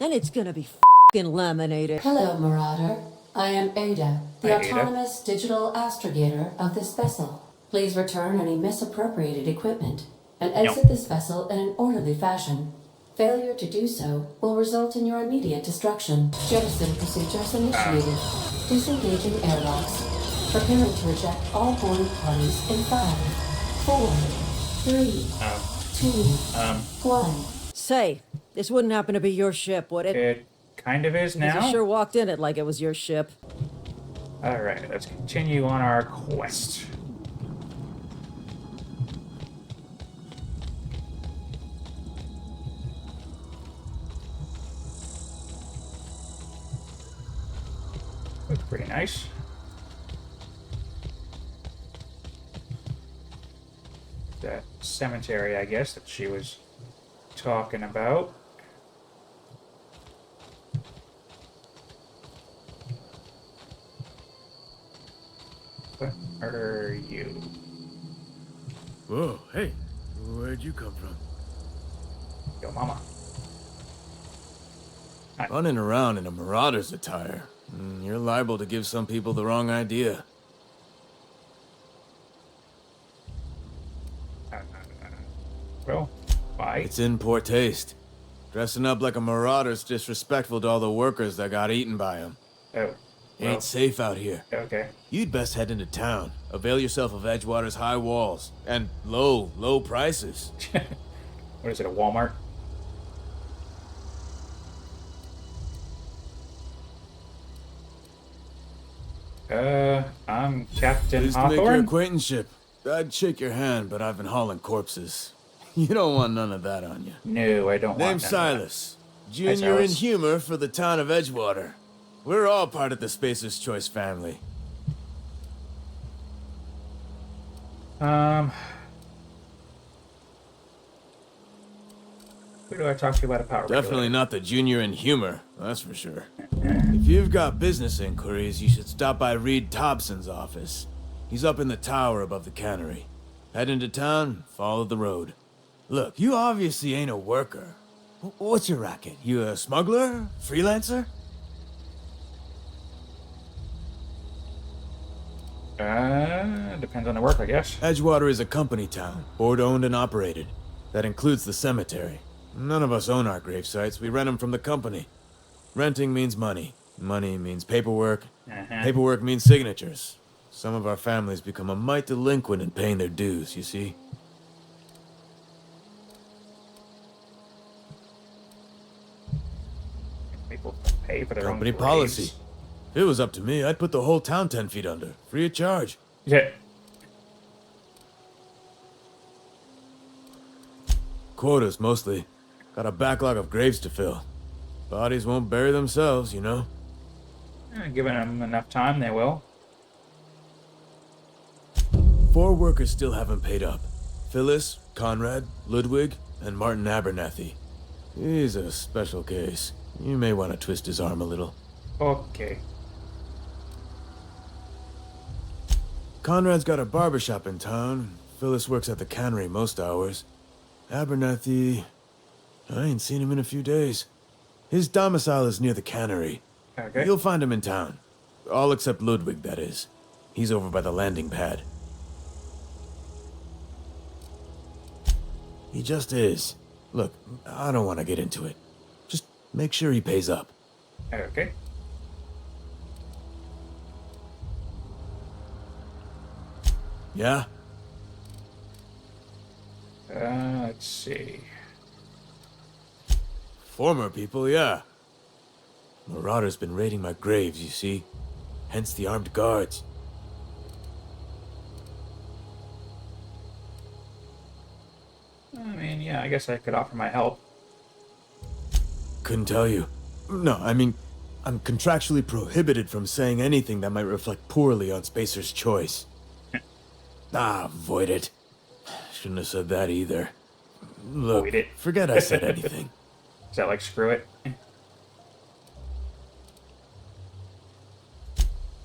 And it's gonna be f***ing laminated. Hello, Marauder. I am Ada, the Hi, Ada. autonomous digital astrogator of this vessel. Please return any misappropriated equipment and exit this vessel in an orderly fashion. Failure to do so will result in your immediate destruction. Jettison procedures initiated. Disengaging airlocks. Preparing to eject all boarding parties in 5, 4, 3, 2, 1. Say, this wouldn't happen to be your ship, would it? It kind of is 'Cause now. you sure walked in it like it was your ship. Alright, let's continue on our quest. Looks pretty nice. That cemetery, I guess, that she was talking about. What are you? Whoa, hey, where'd you come from? Yo, mama. Running around in a marauder's attire. You're liable to give some people the wrong idea. Well, why? It's in poor taste. Dressing up like a marauder's disrespectful to all the workers that got eaten by him. Oh. Well, Ain't safe out here. okay. You'd best head into town. Avail yourself of Edgewater's high walls. And low prices. What is it, a Walmart? I'm Captain Pleased to make your Hawthorne. acquaintanceship. I'd shake your hand, but I've been hauling corpses. You don't want none of that on you. No, I don't want Name's none of Silas. Junior in Silas. humor for the town of Edgewater. We're all part of the Spacer's Choice family. that. Who do I talk to about a power Definitely regulator? not the junior in humor, that's for sure. If you've got business inquiries, you should stop by Reed Thompson's office. He's up in the tower above the cannery. Head into town, follow the road. Look, you obviously ain't a worker. What's your racket? You a smuggler? Freelancer? Depends on the work, I guess. Edgewater is a company town, board-owned and operated. That includes the cemetery. None of us own our grave sites, we rent them from the company. Renting means money. Money means paperwork. Paperwork means signatures. Some of our families become a mite delinquent in paying their dues, you see? People pay for their Company own policy. graves. If it was up to me, I'd put the whole town 10 feet under, free of charge. Yeah. Quotas, mostly. Got a backlog of graves to fill. Bodies won't bury themselves, you know? Giving them enough time, they will. 4 workers still haven't paid up. Phyllis, Conrad, Ludwig, and Martin Abernathy. He's a special case. You may want to twist his arm a little. Okay. Conrad's got a barbershop in town. Phyllis works at the cannery most hours. Abernathy... I ain't seen him in a few days. His domicile is near the cannery. Okay. You'll find him in town. All except Ludwig, that is. He's over by the landing pad. He just is. Look, I don't want to get into it. Just make sure he pays up. Okay. Yeah? Let's see. Former people, yeah. Marauder's been raiding my graves, you see. Hence the armed guards. I mean, yeah, I guess I could offer my help. Couldn't tell you. No, I mean, I'm contractually prohibited from saying anything that might reflect poorly on Spacer's Choice. Avoid it. Shouldn't have said that either. Look, Avoid it. forget I said anything. Is that like screw it?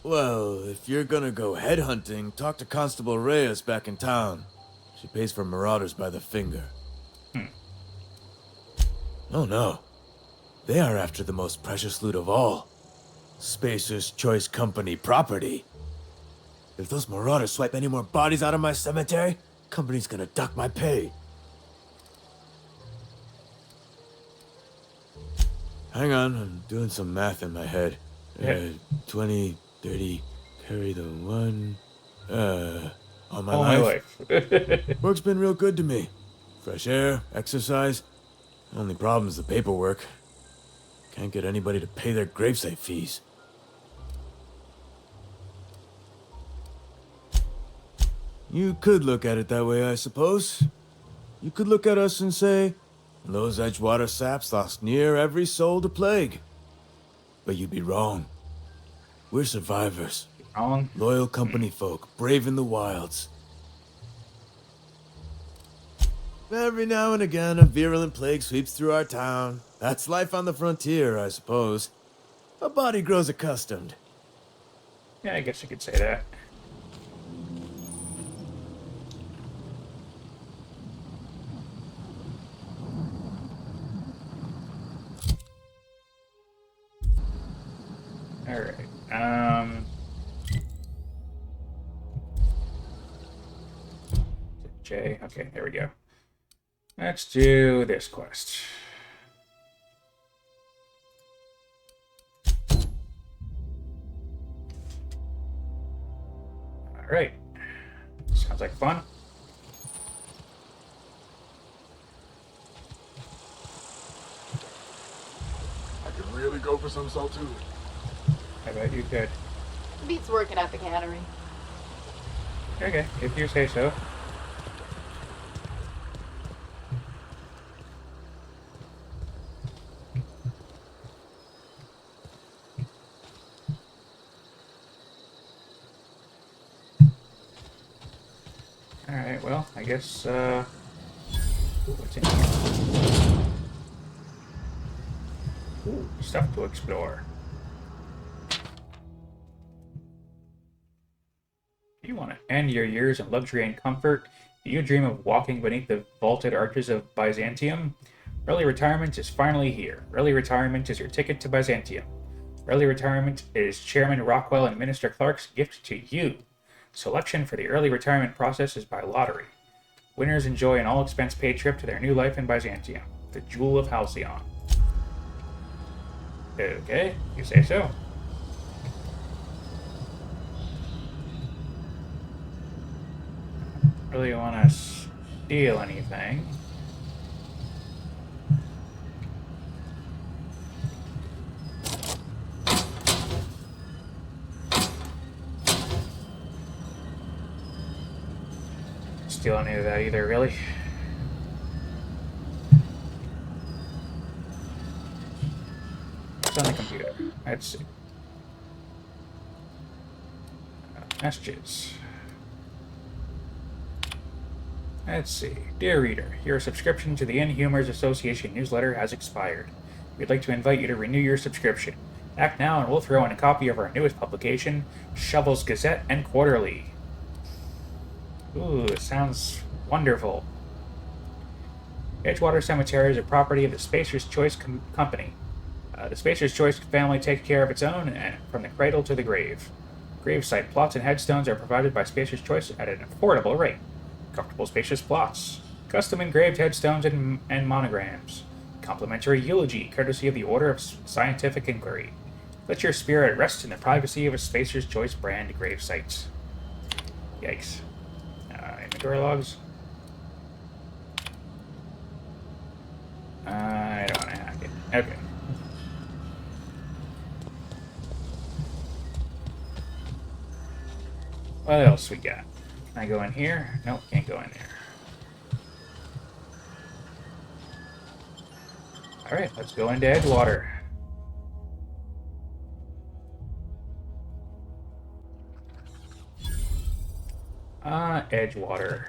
Well, if you're gonna go headhunting, talk to Constable Reyes back in town. She pays for marauders by the finger. Hmm. Oh no. They are after the most precious loot of all. Spacer's Choice Company property. If those marauders swipe any more bodies out of my cemetery, company's gonna duck my pay. Hang on, I'm doing some math in my head. Yeah. 20, 30, carry the one. All my All my life. Work's been real good to me. Fresh air, exercise. Only problem's the paperwork. Can't get anybody to pay their gravesite fees. You could look at it that way, I suppose. You could look at us and say, those Edgewater saps lost near every soul to plague. But you'd be wrong. We're survivors. Wrong. Loyal company folk, brave in the wilds. Every now and again, a virulent plague sweeps through our town. That's life on the frontier, I suppose. A body grows accustomed. Yeah, I guess you could say that. Alright, J, okay, there we go. Let's do this quest. Alright. Sounds like fun. I could really go for some salt too. I bet you could. Beats working at the cannery. Okay, if you say so. Alright, well, I guess, ooh, what's in here? Ooh, stuff to explore. Do you want to end your years in luxury and comfort? Do you dream of walking beneath the vaulted arches of Byzantium? Early retirement is finally here. Early retirement is your ticket to Byzantium. Early retirement is Chairman Rockwell and Minister Clark's gift to you. Selection for the early retirement process is by lottery. Winners enjoy an all-expense-paid trip to their new life in Byzantium, the Jewel of Halcyon. Okay, you say so. Really want to steal anything. Steal any of that either, really. It's on the computer. Let's see. Messages. Let's see. Dear reader, your subscription to the Inhumors Association newsletter has expired. We'd like to invite you to renew your subscription. Act now and we'll throw in a copy of our newest publication, Shovel's Gazette and Quarterly. Ooh, it sounds wonderful. Edgewater Cemetery is a property of the Spacer's Choice Company. The Spacer's Choice family takes care of its own and from the cradle to the grave. Gravesite plots and headstones are provided by Spacer's Choice at an affordable rate. Comfortable, spacious plots. Custom engraved headstones and monograms. Complimentary eulogy, courtesy of the Order of Scientific Inquiry. Let your spirit rest in the privacy of a Spacer's Choice brand gravesite. Yikes. Inventory logs. I don't want to hack it. Okay. What else we got? Can I go in here? Nope, can't go in there. Alright, let's go into Edgewater. Edgewater.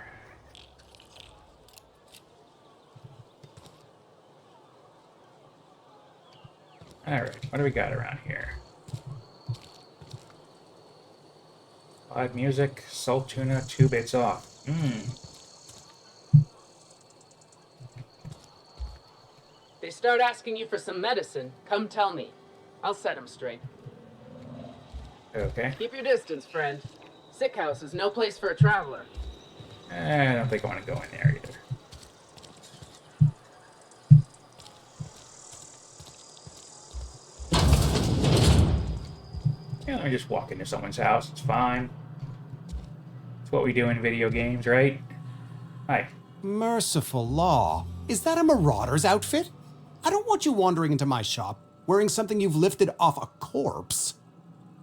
Alright, what do we got around here? Live music, salt tuna, 2 bits off. start asking you for some medicine, come tell me. I'll set him straight. Okay. Keep your distance, friend. Sick house is no place for a traveler. I don't think I want to go in there either. Yeah, let me just walk into someone's house. It's fine. It's what we do in video games, right? Hi. Merciful law. Is that a marauder's outfit? I don't want you wandering into my shop wearing something you've lifted off a corpse.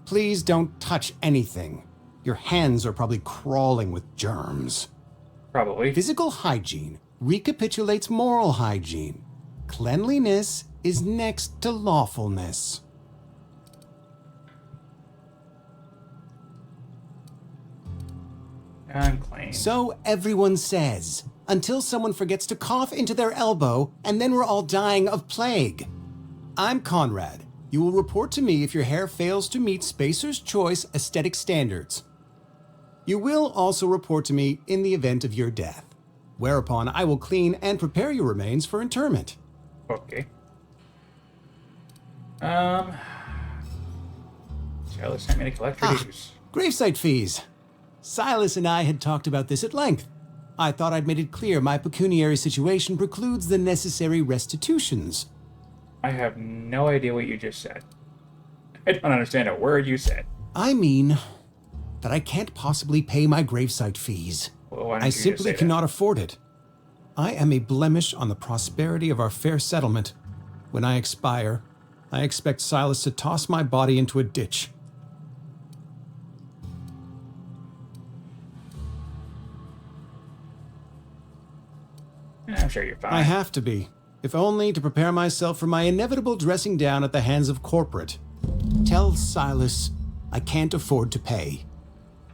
Please don't touch anything. Your hands are probably crawling with germs. Probably. Physical hygiene recapitulates moral hygiene. Cleanliness is next to lawfulness. I'm clean. So everyone says, until someone forgets to cough into their elbow, and then we're all dying of plague. I'm Conrad. You will report to me if your hair fails to meet Spacer's Choice aesthetic standards. You will also report to me in the event of your death, whereupon I will clean and prepare your remains for interment. Okay. Charlotte sent me to collect her dues. Gravesite fees. Silas and I had talked about this at length. I thought I'd made it clear my pecuniary situation precludes the necessary restitutions. I have no idea what you just said. I don't understand a word you said. I mean that I can't possibly pay my gravesite fees. Well, why don't I you just simply say cannot afford it. I am a blemish on the prosperity of our fair settlement. When I expire, I expect Silas to toss my body into a ditch. I'm sure you're fine. I have to be, if only to prepare myself for my inevitable dressing down at the hands of corporate. Tell Silas I can't afford to pay,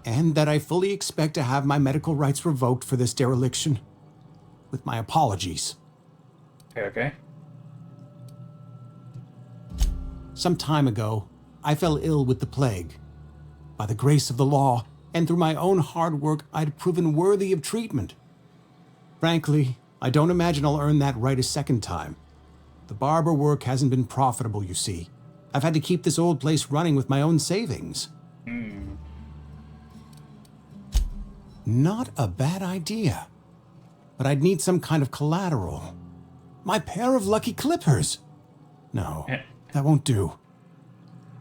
and that I fully expect to have my medical rights revoked for this dereliction. With my apologies. Okay. Some time ago, I fell ill with the plague. By the grace of the law, and through my own hard work, I'd proven worthy of treatment. Frankly, I don't imagine I'll earn that right a second time. The barber work hasn't been profitable, you see. I've had to keep this old place running with my own savings. Not a bad idea. But I'd need some kind of collateral. My pair of lucky clippers. No, that won't do.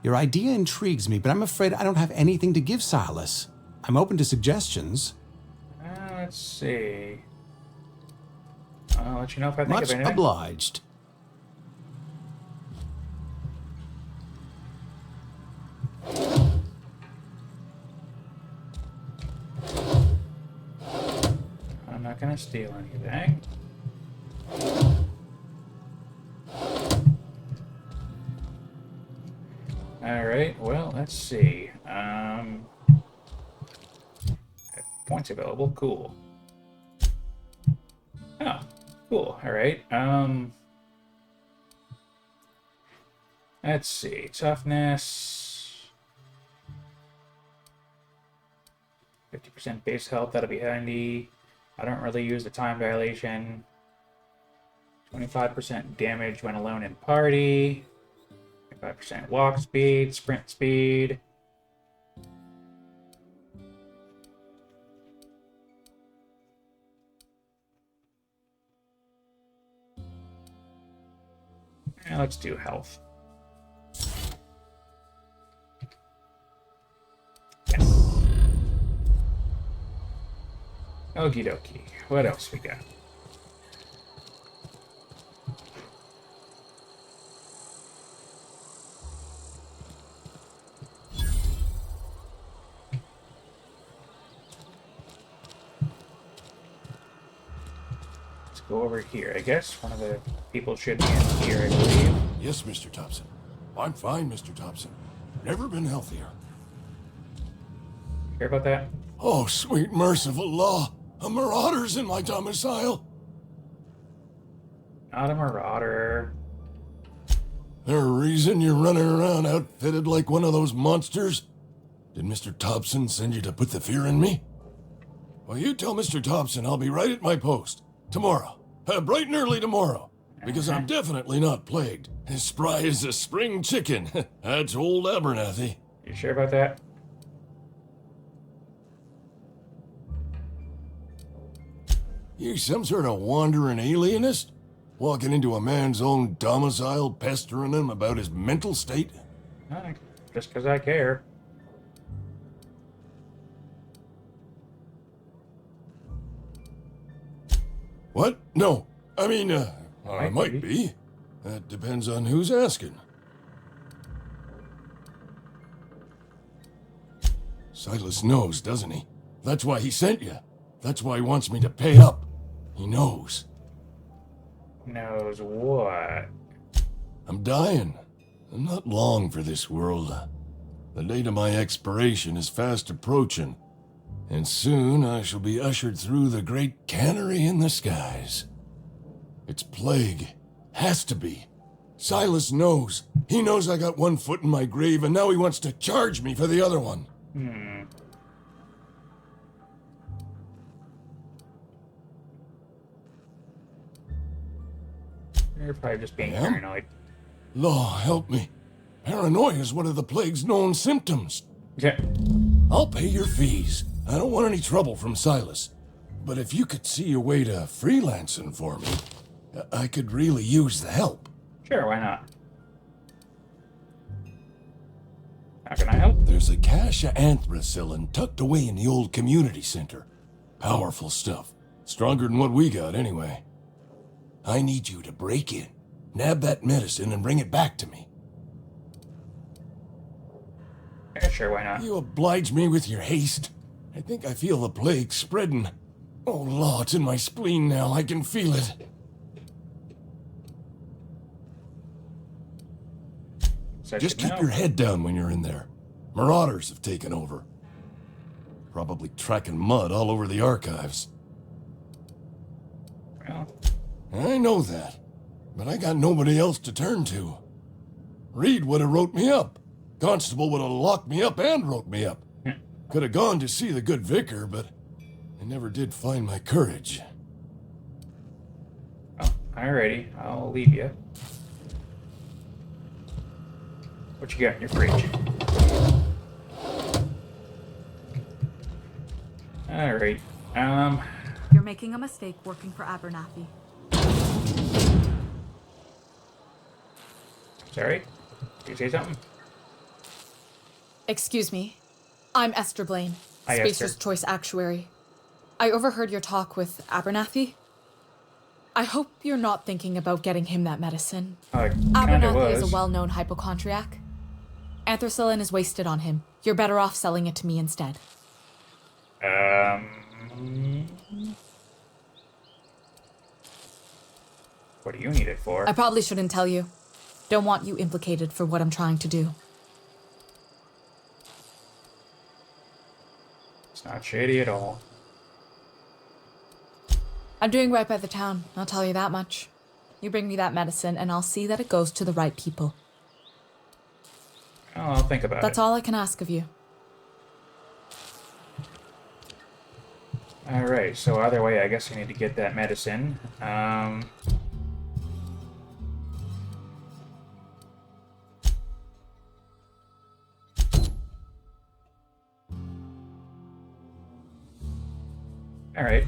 Your idea intrigues me, but I'm afraid I don't have anything to give Silas. I'm open to suggestions. Let's see. I'll let you know if I think Much of anything. obliged. I'm not gonna steal anything. Alright, well, let's see. Points available, cool. Oh, cool, alright. Let's see, toughness. 50% base health, that'll be handy. I don't really use the time dilation. 25% damage when alone in party. 25% walk speed, sprint speed. And let's do health. Yes. Okie dokie. What else we got? Let's go over here. I guess one of the people should be in here, I believe. Yes, Mr. Thompson. I'm fine, Mr. Thompson. Never been healthier. Hear about that? Oh, sweet merciful law. A marauder's in my domicile. Not a marauder. There a reason you're running around outfitted like one of those monsters? Did Mr. Thompson send you to put the fear in me? Well, you tell Mr. Thompson I'll be right at my post. Tomorrow. Bright and early tomorrow. Because I'm definitely not plagued. As spry as a spring chicken. That's old Abernathy. You sure about that? You some sort of wandering alienist? Walking into a man's own domicile, pestering him about his mental state? Just because I care. What? No. I mean, I Might might be. That depends on who's asking. Silas knows, doesn't he? That's why he sent you. That's why he wants me to pay up. He knows. Knows what? I'm dying. I'm not long for this world. The date of my expiration is fast approaching, and soon I shall be ushered through the great cannery in the skies. It's plague. Has to be. Silas knows. He knows I got one foot in my grave, and now he wants to charge me for the other one. You're probably just being I am? paranoid. Law, help me. Paranoia is one of the plague's known symptoms. Yeah. I'll pay your fees. I don't want any trouble from Silas. But if you could see a way to freelancing for me, I could really use the help. Sure, why not? How can I help? There's a cache of anthracillin tucked away in the old community center. Powerful stuff. Stronger than what we got, anyway. I need you to break in, nab that medicine, and bring it back to me. Yeah, sure, why not? You oblige me with your haste. I think I feel the plague spreading. Oh, Law, it's in my spleen now. I can feel it. Just keep your head down when you're in there. Marauders have taken over. Probably tracking mud all over the archives. Well, I know that, but I got nobody else to turn to. Reed would have wrote me up. Constable would have locked me up and wrote me up. Could have gone to see the good vicar, but I never did find my courage. oh, alrighty, I'll leave you. What you got in your fridge? Alright, You're making a mistake working for Abernathy. sorry? Did you say something? Excuse me. I'm Esther Blaine, Hi, Spacer's Esther. Choice Actuary. I overheard your talk with Abernathy. I hope you're not thinking about getting him that medicine. Kinda Abernathy is was. a well-known hypochondriac. Anthracillin is wasted on him. You're better off selling it to me instead. What do you need it for? I probably shouldn't tell you. Don't want you implicated for what I'm trying to do. It's not shady at all. I'm doing right by the town, I'll tell you that much. You bring me that medicine, and I'll see that it goes to the right people. Oh, I'll think about it. That's all I can ask of you. Alright, so either way, I guess I need to get that medicine. Alright.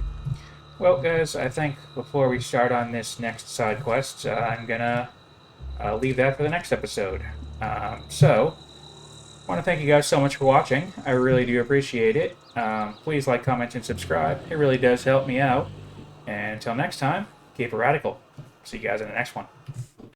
Well, guys, I think before we start on this next side quest, I'm gonna leave that for the next episode. So, I want to thank you guys so much for watching. I really do appreciate it. Please like, comment, and subscribe. It really does help me out. And until next time, keep it radical. See you guys in the next one.